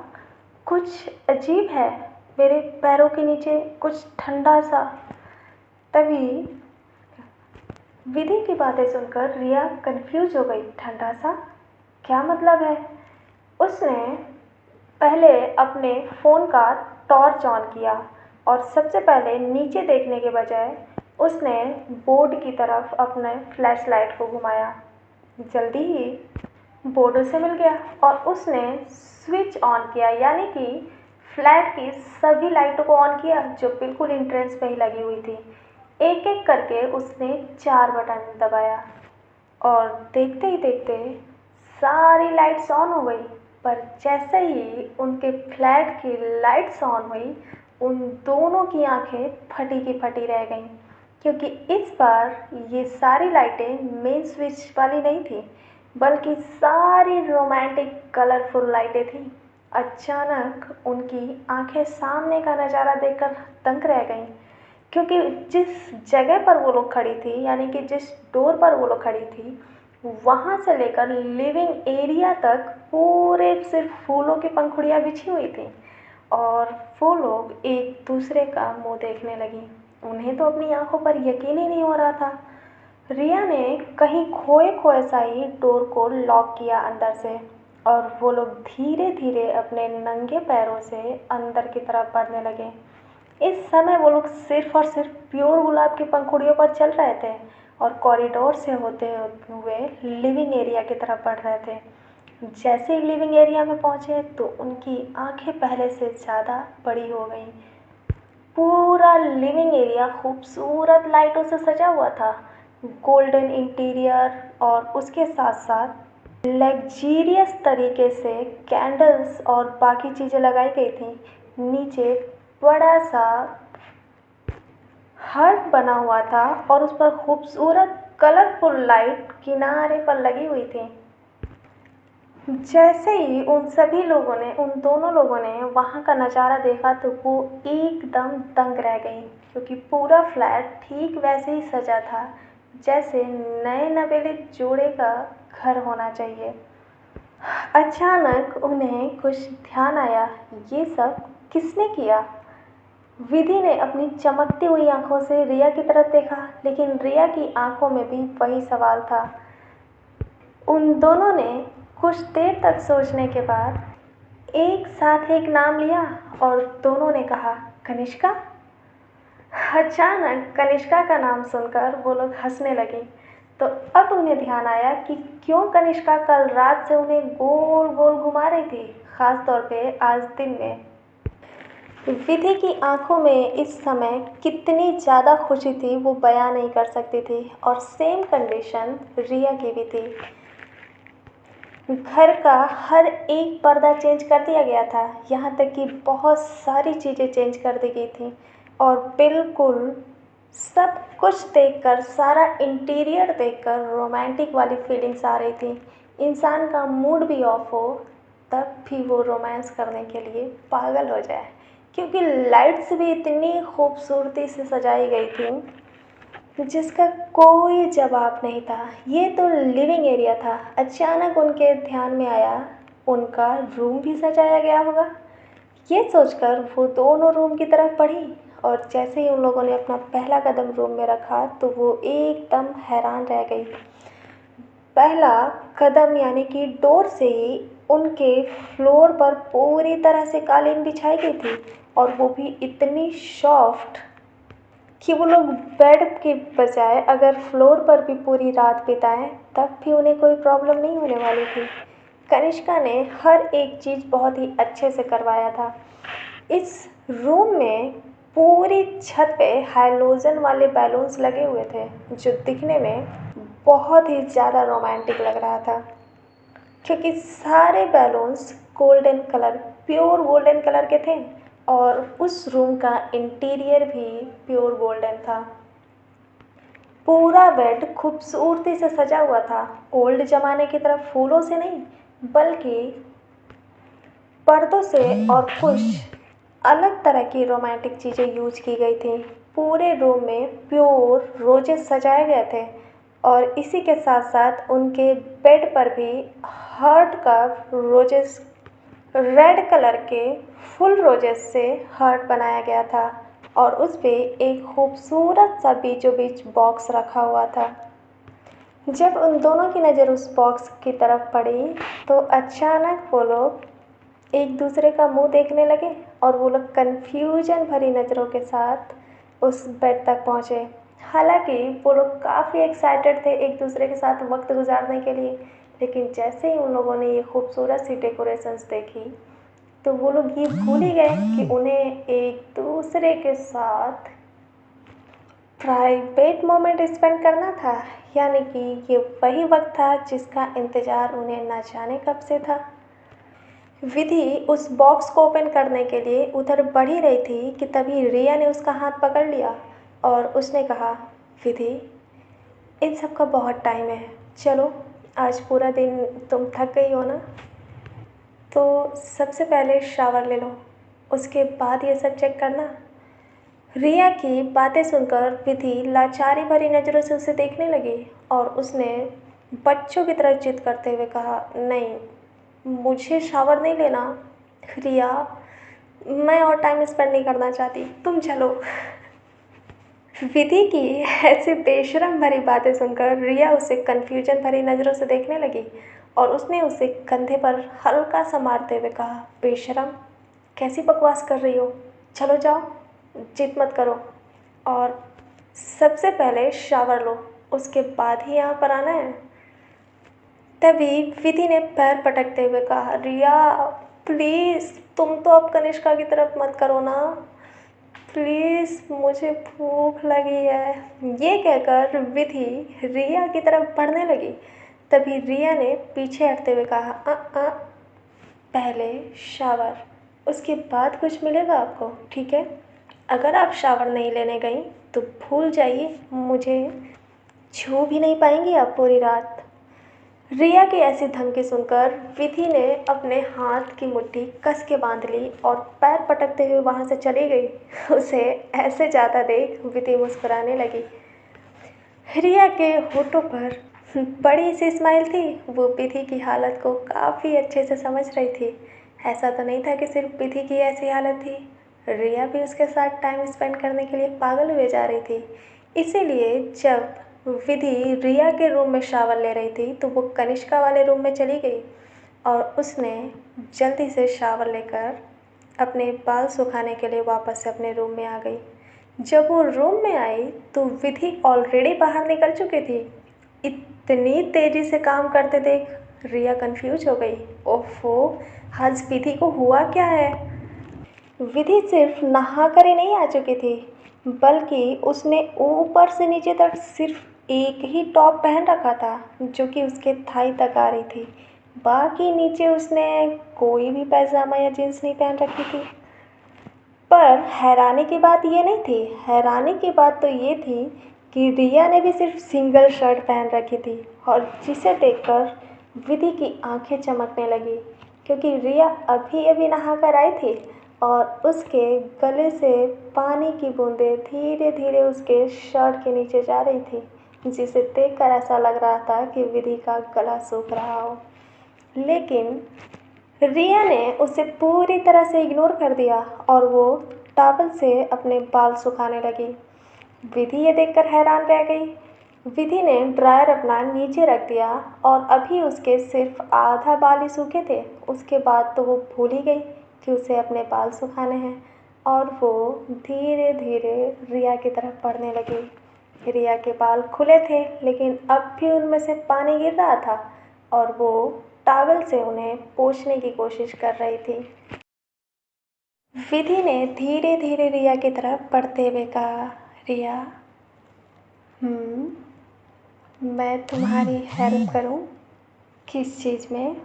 कुछ अजीब है, मेरे पैरों के नीचे कुछ ठंडा सा। तभी विधि की बातें सुनकर रिया कंफ्यूज हो गई, ठंडा सा क्या मतलब है। उसने पहले अपने फ़ोन का टॉर्च ऑन किया और सबसे पहले नीचे देखने के बजाय उसने बोर्ड की तरफ अपने फ्लैश लाइट को घुमाया। जल्दी ही बोर्ड उसे मिल गया और उसने स्विच ऑन किया, यानी कि फ्लैट की सभी लाइटों को ऑन किया जो बिल्कुल एंट्रेंस पे ही लगी हुई थी। एक एक करके उसने 4 बटन दबाया और देखते ही देखते सारी लाइट्स ऑन हो गई। पर जैसे ही उनके फ्लैट की लाइट्स ऑन हुई उन दोनों की आंखें फटी की फटी रह गईं, क्योंकि इस बार ये सारी लाइटें मेन स्विच वाली नहीं थी बल्कि सारी रोमांटिक कलरफुल लाइटें थीं। अचानक उनकी आंखें सामने का नज़ारा देखकर दंग रह गईं, क्योंकि जिस जगह पर वो लोग खड़ी थी, यानी कि जिस डोर पर वो लोग खड़ी थी, वहाँ से लेकर लिविंग एरिया तक पूरे सिर्फ फूलों की पंखुड़ियाँ बिछी हुई थी और वो लोग एक दूसरे का मुंह देखने लगी। उन्हें तो अपनी आंखों पर यकीन ही नहीं हो रहा था। रिया ने कहीं खोए खोए सा ही डोर को लॉक किया अंदर से और वो लोग धीरे धीरे अपने नंगे पैरों से अंदर की तरफ बढ़ने लगे। इस समय वो लोग सिर्फ और सिर्फ प्योर गुलाब की पंखुड़ियों पर चल रहे थे और कॉरिडोर से होते हुए लिविंग एरिया की तरफ बढ़ रहे थे। जैसे ही लिविंग एरिया में पहुंचे तो उनकी आंखें पहले से ज़्यादा बड़ी हो गईं। पूरा लिविंग एरिया खूबसूरत लाइटों से सजा हुआ था, गोल्डन इंटीरियर और उसके साथ साथ लग्जीरियस तरीके से कैंडल्स और बाकी चीज़ें लगाई गई थी। नीचे बड़ा सा हार्ट बना हुआ था और उस पर खूबसूरत कलरफुल लाइट किनारे पर लगी हुई थी। जैसे ही उन सभी लोगों ने, उन दोनों लोगों ने वहाँ का नज़ारा देखा तो वो एकदम दंग रह गई, क्योंकि पूरा फ्लैट ठीक वैसे ही सजा था जैसे नए नवेले जोड़े का घर होना चाहिए। अचानक उन्हें कुछ ध्यान आया, ये सब किसने किया? विधि ने अपनी चमकती हुई आंखों से रिया की तरफ देखा, लेकिन रिया की आंखों में भी वही सवाल था। उन दोनों ने कुछ देर तक सोचने के बाद एक साथ एक नाम लिया और दोनों ने कहा, कनिष्का। अचानक कनिष्का का नाम सुनकर वो लोग हंसने लगे। तो अब उन्हें ध्यान आया कि क्यों कनिष्का कल रात से उन्हें गोल गोल घुमा रही थी, खास तौर पे आज दिन में। विधि की आंखों में इस समय कितनी ज़्यादा खुशी थी वो बयां नहीं कर सकती थी, और सेम कंडीशन रिया की भी थी। घर का हर एक पर्दा चेंज कर दिया गया था, यहाँ तक कि बहुत सारी चीज़ें चेंज कर दी गई थी, और बिल्कुल सब कुछ देखकर, सारा इंटीरियर देखकर रोमांटिक वाली फीलिंग्स आ रही थी। इंसान का मूड भी ऑफ हो तब भी वो रोमांस करने के लिए पागल हो जाए, क्योंकि लाइट्स भी इतनी खूबसूरती से सजाई गई थी जिसका कोई जवाब नहीं था। ये तो लिविंग एरिया था। अचानक उनके ध्यान में आया, उनका रूम भी सजाया गया होगा। ये सोचकर वो दोनों रूम की तरफ बढ़ी, और जैसे ही उन लोगों ने अपना पहला कदम रूम में रखा तो वो एकदम हैरान रह गई। पहला कदम यानी कि डोर से ही उनके फ्लोर पर पूरी तरह से कालीन बिछाई गई थी, और वो भी इतनी सॉफ्ट कि वो लोग बेड के बजाय अगर फ्लोर पर भी पूरी रात बिताएं तब भी उन्हें कोई प्रॉब्लम नहीं होने वाली थी। कनिष्का ने हर एक चीज़ बहुत ही अच्छे से करवाया था। इस रूम में पूरी छत पे हाइलोजन वाले बैलून्स लगे हुए थे, जो दिखने में बहुत ही ज़्यादा रोमांटिक लग रहा था, क्योंकि सारे balloons golden colour, pure golden colour के थे, और उस रूम का इंटीरियर भी प्योर गोल्डन था। पूरा बेड खूबसूरती से सजा हुआ था, ओल्ड ज़माने की तरफ फूलों से नहीं बल्कि पर्दों से, और कुछ अलग तरह की रोमांटिक चीज़ें यूज की गई थी। पूरे रूम में प्योर रोजेस सजाए गए थे, और इसी के साथ साथ उनके बेड पर भी हार्ट का रोजेस, रेड कलर के फुल रोजेस से हार्ट बनाया गया था, और उस पे एक खूबसूरत सा बीचों बीच बॉक्स रखा हुआ था। जब उन दोनों की नज़र उस बॉक्स की तरफ पड़ी तो अचानक वो लोग एक दूसरे का मुंह देखने लगे, और वो लोग कन्फ्यूजन भरी नज़रों के साथ उस बेड तक पहुँचे। हालांकि वो लोग काफ़ी एक्साइटेड थे एक दूसरे के साथ वक्त गुजारने के लिए, लेकिन जैसे ही उन लोगों ने ये खूबसूरत सी डेकोरेशंस देखी तो वो लोग ये भूल ही गए कि उन्हें एक दूसरे के साथ प्राइवेट मोमेंट स्पेंड करना था, यानी कि ये वही वक्त था जिसका इंतज़ार उन्हें न जाने कब से था। विधि उस बॉक्स को ओपन करने के लिए उधर बढ़ ही रही थी कि तभी रिया ने उसका हाथ पकड़ लिया, और उसने कहा, विधि, इन सब का बहुत टाइम है, चलो आज पूरा दिन तुम थक गई हो ना, तो सबसे पहले शावर ले लो, उसके बाद ये सब चेक करना। रिया की बातें सुनकर विधि लाचारी भरी नज़रों से उसे देखने लगी, और उसने बच्चों की तरह जिद करते हुए कहा, नहीं, मुझे शावर नहीं लेना रिया, मैं और टाइम स्पेंड नहीं करना चाहती, तुम चलो। विधि की ऐसी बेशरम भरी बातें सुनकर रिया उसे कन्फ्यूजन भरी नज़रों से देखने लगी, और उसने उसे कंधे पर हल्का सा मारते हुए कहा, बेशरम, कैसी बकवास कर रही हो, चलो जाओ, जिद मत करो, और सबसे पहले शावर लो, उसके बाद ही यहाँ पर आना है। तभी विधि ने पैर पटकते हुए कहा, रिया प्लीज़, तुम तो अब कनिष्का की तरफ मत करो ना, प्लीज़, मुझे भूख लगी है। ये कहकर विधि रिया की तरफ बढ़ने लगी, तभी रिया ने पीछे हटते हुए कहा, पहले शावर, उसके बाद कुछ मिलेगा आपको, ठीक है? अगर आप शावर नहीं लेने गई तो भूल जाइए, मुझे छू भी नहीं पाएंगी आप पूरी रात। रिया की ऐसी धमकी सुनकर विधि ने अपने हाथ की मुट्ठी कस के बांध ली और पैर पटकते हुए वहाँ से चली गई। उसे ऐसे जाता देख विधि मुस्कुराने लगी। रिया के होठों पर बड़ी सी स्माइल थी। वो विधि की हालत को काफ़ी अच्छे से समझ रही थी। ऐसा तो नहीं था कि सिर्फ विधि की ऐसी हालत थी, रिया भी उसके साथ टाइम स्पेंड करने के लिए पागल हुए जा रही थी। इसीलिए जब विधि रिया के रूम में शावर ले रही थी तो वो कनिष्का वाले रूम में चली गई और उसने जल्दी से शावर लेकर अपने बाल सुखाने के लिए वापस से अपने रूम में आ गई। जब वो रूम में आई तो विधि ऑलरेडी बाहर निकल चुकी थी। इतनी तेज़ी से काम करते देख रिया कंफ्यूज हो गई। ओफो, आज विधि को हुआ क्या है? विधि सिर्फ नहा कर ही नहीं आ चुकी थी, बल्कि उसने ऊपर से नीचे तक सिर्फ एक ही टॉप पहन रखा था जो कि उसके थाई तक आ रही थी। बाकी नीचे उसने कोई भी पैजामा या जीन्स नहीं पहन रखी थी। पर हैरानी की बात ये नहीं थी, हैरानी की बात तो ये थी कि रिया ने भी सिर्फ सिंगल शर्ट पहन रखी थी और जिसे देखकर विधि की आंखें चमकने लगी, क्योंकि रिया अभी अभी नहा कर आई थी और उसके गले से पानी की बूंदें धीरे धीरे उसके शर्ट के नीचे जा रही थी, जिसे देखकर ऐसा लग रहा था कि विधि का गला सूख रहा हो। लेकिन रिया ने उसे पूरी तरह से इग्नोर कर दिया और वो टॉवल से अपने बाल सुखाने लगी। विधि ये देखकर हैरान रह गई। विधि ने ड्रायर अपना नीचे रख दिया और अभी उसके सिर्फ आधा बाल ही सूखे थे। उसके बाद तो वो भूल ही गई कि उसे अपने बाल सुखाने हैं और वो धीरे धीरे रिया की तरफ बढ़ने लगी। रिया के बाल खुले थे लेकिन अब भी उनमें से पानी गिर रहा था और वो टॉवल से उन्हें पोंछने की कोशिश कर रही थी। विधि ने धीरे धीरे रिया की तरफ बढ़ते हुए कहा, रिया, मैं तुम्हारी हेल्प करूं? किस चीज़ में?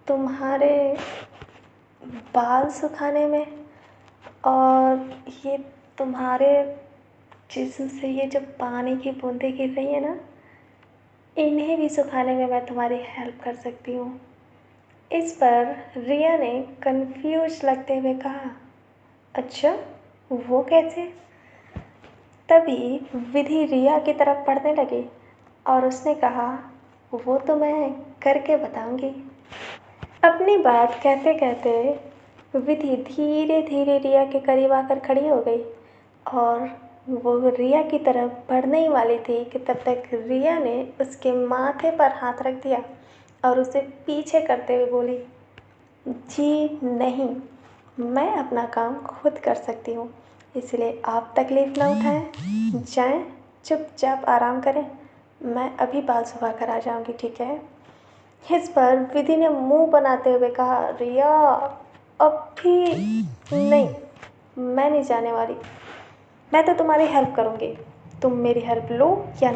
तुम्हारे बाल सुखाने में, और ये तुम्हारे जिस्म से ये जो पानी की बूंदें गिर रही है ना, इन्हें भी सुखाने में मैं तुम्हारी हेल्प कर सकती हूँ। इस पर रिया ने कंफ्यूज लगते हुए कहा, अच्छा, वो कैसे? तभी विधि रिया की तरफ बढ़ने लगी और उसने कहा, वो तो मैं करके बताऊंगी। अपनी बात कहते कहते विधि धीरे धीरे रिया के करीब आकर खड़ी हो गई और वो रिया की तरफ बढ़ने ही वाली थी कि तब तक रिया ने उसके माथे पर हाथ रख दिया और उसे पीछे करते हुए बोली, जी नहीं, मैं अपना काम खुद कर सकती हूँ, इसलिए आप तकलीफ़ ना उठाएं, जाएं चुपचाप आराम करें, मैं अभी बाल सुखा कर आ जाऊँगी, ठीक है? इस पर विधि ने मुंह बनाते हुए कहा, रिया, अब भी नहीं, मैं नहीं जाने वाली, मैं तो तुम्हारी हेल्प करूँगी, तुम मेरी हेल्प लो या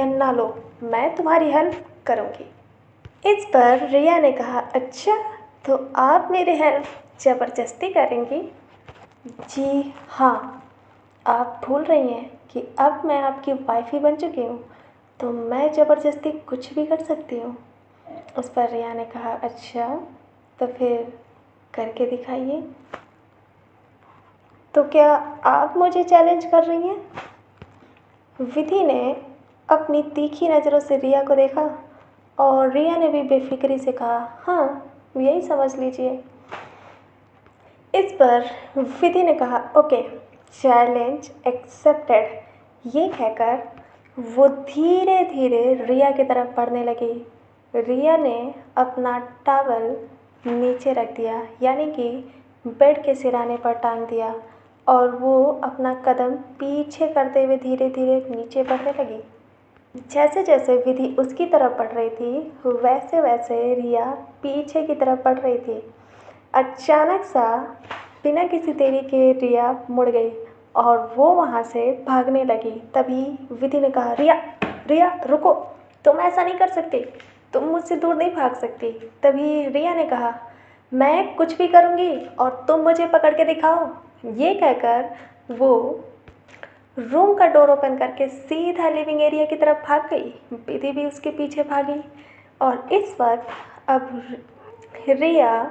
ना लो, मैं तुम्हारी हेल्प करूँगी। इस पर रिया ने कहा, अच्छा, तो आप मेरी हेल्प ज़बरदस्ती करेंगी? जी हाँ, आप भूल रही हैं कि अब मैं आपकी वाइफ ही बन चुकी हूँ, तो मैं ज़बरदस्ती कुछ भी कर सकती हूँ। उस पर रिया ने कहा, अच्छा, तो फिर करके दिखाइए। तो क्या आप मुझे चैलेंज कर रही हैं? विधि ने अपनी तीखी नज़रों से रिया को देखा और रिया ने भी बेफिक्री से कहा, हाँ, यही समझ लीजिए। इस पर विधि ने कहा, ओके, चैलेंज एक्सेप्टेड। ये कहकर वो धीरे धीरे रिया की तरफ बढ़ने लगी। रिया ने अपना टॉवल नीचे रख दिया, यानी कि बेड के सिराने पर टांग दिया और वो अपना कदम पीछे करते हुए धीरे धीरे नीचे बढ़ने लगी। जैसे जैसे विधि उसकी तरफ बढ़ रही थी वैसे वैसे रिया पीछे की तरफ बढ़ रही थी। अचानक सा बिना किसी देरी के रिया मुड़ गई और वो वहाँ से भागने लगी। तभी विधि ने कहा, रिया, रिया रुको, तुम ऐसा नहीं कर सकती, तुम मुझसे दूर नहीं भाग सकती। तभी रिया ने कहा, मैं कुछ भी करूँगी और तुम मुझे पकड़ के दिखाओ। ये कहकर वो रूम का डोर ओपन करके सीधा लिविंग एरिया की तरफ भाग गई। विधि भी उसके पीछे भागी। और इस वक्त अब रिया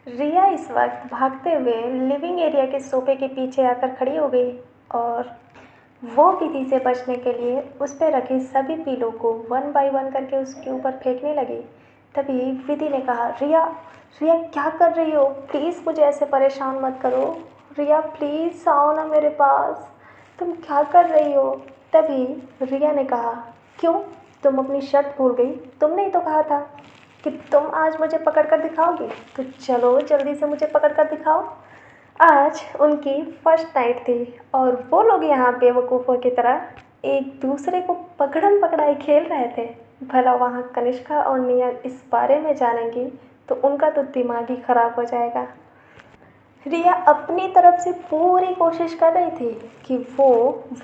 रिया इस वक्त भागते हुए लिविंग एरिया के सोफे के पीछे आकर खड़ी हो गई और वो विधि से बचने के लिए उस पर रखे सभी पीलों को वन बाय वन करके उसके ऊपर फेंकने लगी। तभी विधि ने कहा, रिया रिया क्या कर रही हो? प्लीज़ मुझे ऐसे परेशान मत करो। रिया प्लीज़ आओ ना मेरे पास, तुम क्या कर रही हो? तभी रिया ने कहा, क्यों, तुम अपनी शर्त भूल गई? तुमने ही तो कहा था कि तुम आज मुझे पकड़ कर दिखाओगी, तो चलो जल्दी से मुझे पकड़ कर दिखाओ। आज उनकी फर्स्ट नाइट थी और वो लोग यहाँ बेवकूफ़ों की तरह एक दूसरे को पकड़म पकड़ाई खेल रहे थे। भला वहाँ कनिष्का और निया इस बारे में जानेंगी तो उनका तो दिमाग ही ख़राब हो जाएगा। रिया अपनी तरफ से पूरी कोशिश कर रही थी कि वो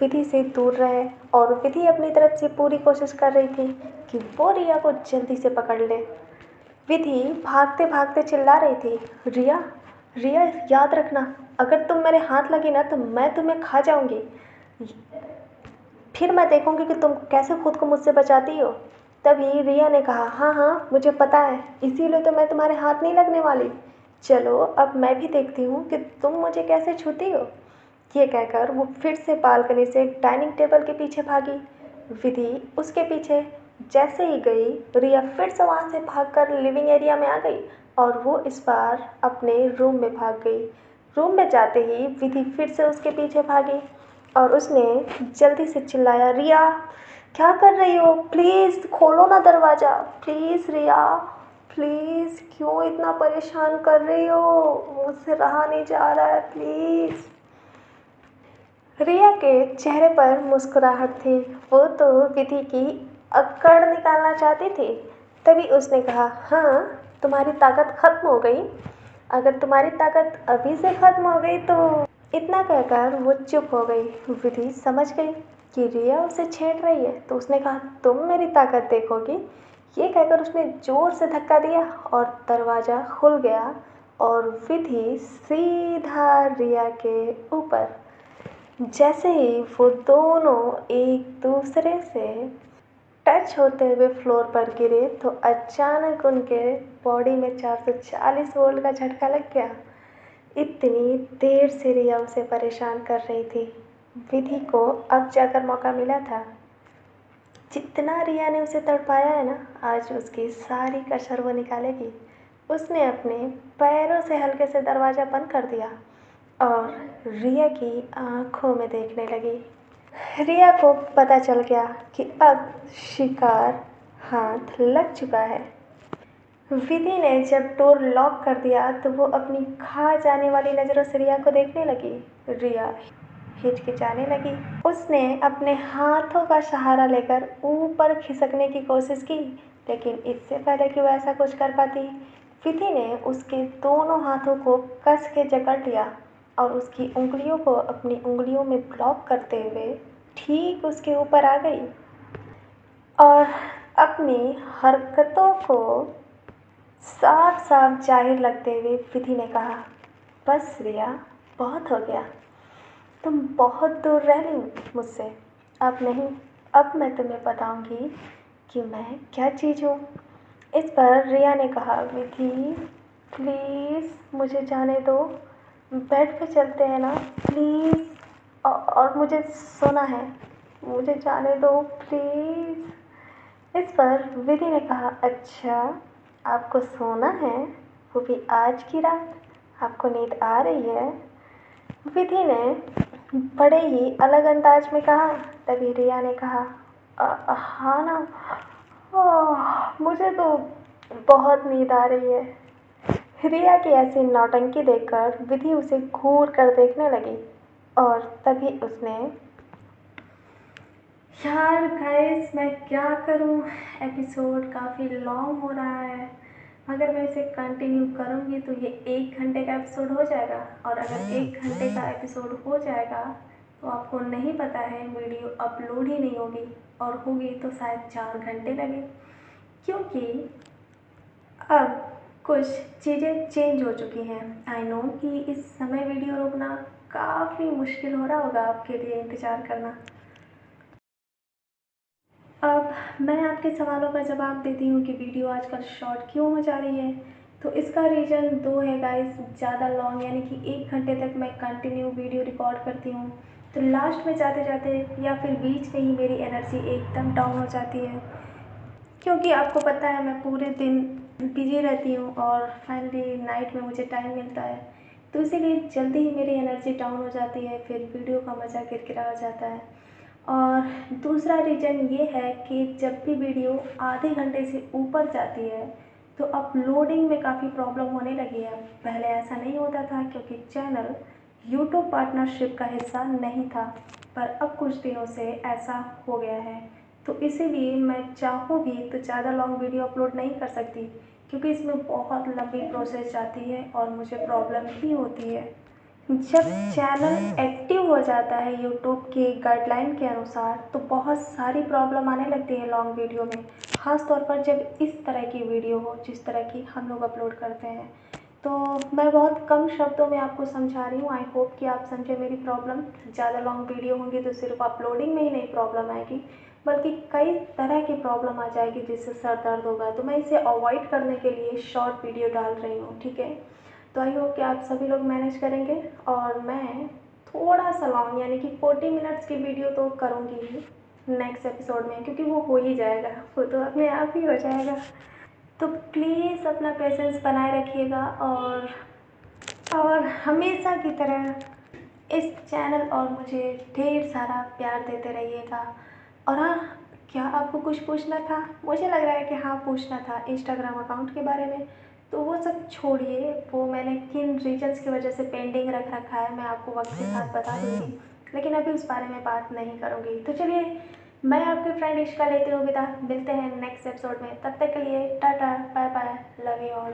विधि से दूर रहे और विधि अपनी तरफ से पूरी कोशिश कर रही थी कि वो रिया को जल्दी से पकड़ ले। विधि भागते भागते चिल्ला रही थी, रिया रिया याद रखना, अगर तुम मेरे हाथ लगी ना तो मैं तुम्हें खा जाऊंगी। फिर मैं देखूंगी कि तुम कैसे खुद को मुझसे बचाती हो। तभी रिया ने कहा, हाँ हाँ मुझे पता है, इसीलिए तो मैं तुम्हारे हाथ नहीं लगने वाली। चलो अब मैं भी देखती हूँ कि तुम मुझे कैसे छूती हो। ये कहकर वो फिर से बालकनी से डाइनिंग टेबल के पीछे भागी। विधि उसके पीछे जैसे ही गई, रिया फिर से वहाँ से भागकर लिविंग एरिया में आ गई और वो इस बार अपने रूम में भाग गई। रूम में जाते ही विधि फिर से उसके पीछे भागी और उसने जल्दी से चिल्लाया, रिया क्या कर रही हो? प्लीज़ खोलो ना दरवाज़ा, प्लीज़ रिया, प्लीज़ क्यों इतना परेशान कर रही हो? मुझसे रहा नहीं जा रहा है, प्लीज़। रिया के चेहरे पर मुस्कुराहट थी। वो तो विधि की अक्कड़ निकालना चाहती थी। तभी उसने कहा, हाँ तुम्हारी ताकत खत्म हो गई? अगर तुम्हारी ताकत अभी से खत्म हो गई तो। इतना कहकर वो चुप हो गई। विधि समझ गई कि रिया उसे छेड़ रही है तो उसने कहा, तुम मेरी ताकत देखोगी। ये कहकर उसने ज़ोर से धक्का दिया और दरवाज़ा खुल गया और विधि सीधा रिया के ऊपर। जैसे ही वो दोनों एक दूसरे से टच होते हुए फ्लोर पर गिरे तो अचानक उनके बॉडी में 440 वोल्ट का झटका लग गया। इतनी देर से रिया उसे परेशान कर रही थी। विधि को अब जाकर मौका मिला था। जितना रिया ने उसे तड़पाया है ना, आज उसकी सारी कसर वो निकालेगी। उसने अपने पैरों से हल्के से दरवाज़ा बंद कर दिया और रिया की आंखों में देखने लगी। रिया को पता चल गया कि अब शिकार हाथ लग चुका है। विधि ने जब डोर लॉक कर दिया तो वो अपनी खा जाने वाली नज़रों से रिया को देखने लगी। रिया हिचकिचाने लगी। उसने अपने हाथों का सहारा लेकर ऊपर खिसकने की कोशिश की, लेकिन इससे पहले कि वो ऐसा कुछ कर पाती, विधि ने उसके दोनों हाथों को कस के जकड़ लिया और उसकी उंगलियों को अपनी उंगलियों में ब्लॉक करते हुए ठीक उसके ऊपर आ गई और अपनी हरकतों को साफ साफ जाहिर लगते हुए विधि ने कहा, बस रिया, बहुत हो गया, तुम बहुत दूर रह ली मुझसे। अब नहीं, अब मैं तुम्हें बताऊंगी कि मैं क्या चीज़ हूँ। इस पर रिया ने कहा, विधि प्लीज़ मुझे जाने दो, बेड पे चलते हैं ना प्लीज़, और मुझे सोना है, मुझे जाने दो प्लीज़। इस पर विधि ने कहा, अच्छा आपको सोना है, वो भी आज की रात, आपको नींद आ रही है? विधि ने बड़े ही अलग अंदाज में कहा। तभी रिया ने कहा, हाँ ना, मुझे तो बहुत नींद आ रही है। रिया की ऐसी नौटंकी देखकर विधि उसे घूर कर देखने लगी और तभी उसने, यार गाइस मैं क्या करूं, एपिसोड काफ़ी लॉन्ग हो रहा है। अगर मैं इसे कंटिन्यू करूंगी तो ये 1 घंटे का एपिसोड हो जाएगा और अगर 1 घंटे का एपिसोड हो जाएगा तो आपको नहीं पता है वीडियो अपलोड ही नहीं होगी, और होगी तो शायद 4 घंटे लगे, क्योंकि अब कुछ चीज़ें चेंज हो चुकी हैं। आई नो कि इस समय वीडियो रोकना काफ़ी मुश्किल हो रहा होगा आपके लिए, इंतज़ार करना। अब मैं आपके सवालों का जवाब देती हूँ कि वीडियो आजकल शॉर्ट क्यों हो जा रही है। तो इसका रीज़न 2 है गाइस। ज़्यादा लॉन्ग यानी कि 1 घंटे तक मैं कंटिन्यू वीडियो रिकॉर्ड करती हूँ, तो लास्ट में जाते जाते या फिर बीच में ही मेरी एनर्जी एकदम डाउन हो जाती है, क्योंकि आपको पता है मैं पूरे दिन बिजी रहती हूँ और फाइनली नाइट में मुझे टाइम मिलता है, तो इसीलिए जल्दी ही मेरी एनर्जी डाउन हो जाती है, फिर वीडियो का मज़ा किरकिरा हो जाता है। और दूसरा रीज़न ये है कि जब भी वीडियो आधे घंटे से ऊपर जाती है तो अपलोडिंग में काफ़ी प्रॉब्लम होने लगी है। पहले ऐसा नहीं होता था क्योंकि चैनल यूट्यूब पार्टनरशिप का हिस्सा नहीं था, पर अब कुछ दिनों से ऐसा हो गया है। तो इसीलिए मैं चाहूँ भी तो ज़्यादा लॉन्ग वीडियो अपलोड नहीं कर सकती, क्योंकि इसमें बहुत लंबी प्रोसेस जाती है और मुझे प्रॉब्लम भी होती है। जब चैनल एक्टिव हो जाता है यूट्यूब के गाइडलाइन के अनुसार, तो बहुत सारी प्रॉब्लम आने लगती है लॉन्ग वीडियो में, ख़ास तौर पर जब इस तरह की वीडियो हो जिस तरह की हम लोग अपलोड करते हैं। तो मैं बहुत कम शब्दों में आपको समझा रही हूँ, आई होप कि आप समझे मेरी प्रॉब्लम। ज़्यादा लॉन्ग वीडियो होंगी तो सिर्फ अपलोडिंग में ही नहीं प्रॉब्लम आएगी, बल्कि कई तरह की प्रॉब्लम आ जाएगी जिससे सर दर्द होगा। तो मैं इसे अवॉइड करने के लिए शॉर्ट वीडियो डाल रही हूँ, ठीक है। तो आई होप कि आप सभी लोग मैनेज करेंगे, और मैं थोड़ा सा लॉन्ग यानी कि 40 मिनट्स की वीडियो तो करूँगी ही नेक्स्ट एपिसोड में, क्योंकि वो हो ही जाएगा, वो तो अपने आप ही हो जाएगा। तो प्लीज़ अपना पेशेंस बनाए रखिएगा, और हमेशा की तरह इस चैनल और मुझे ढेर सारा प्यार देते रहिएगा। और हाँ, क्या आपको कुछ पूछना था? मुझे लग रहा है कि हाँ पूछना था इंस्टाग्राम अकाउंट के बारे में। तो वो सब छोड़िए, वो मैंने किन रीजंस की वजह से पेंडिंग रख रखा है मैं आपको वक्त के साथ बता दूँगी, लेकिन अभी उस बारे में बात नहीं करूँगी। तो चलिए, मैं आपकी फ्रेंड इश्का लेती हूँ विदा। मिलते हैं नेक्स्ट एपिसोड में, तब तक के लिए tata bye bye, love you all.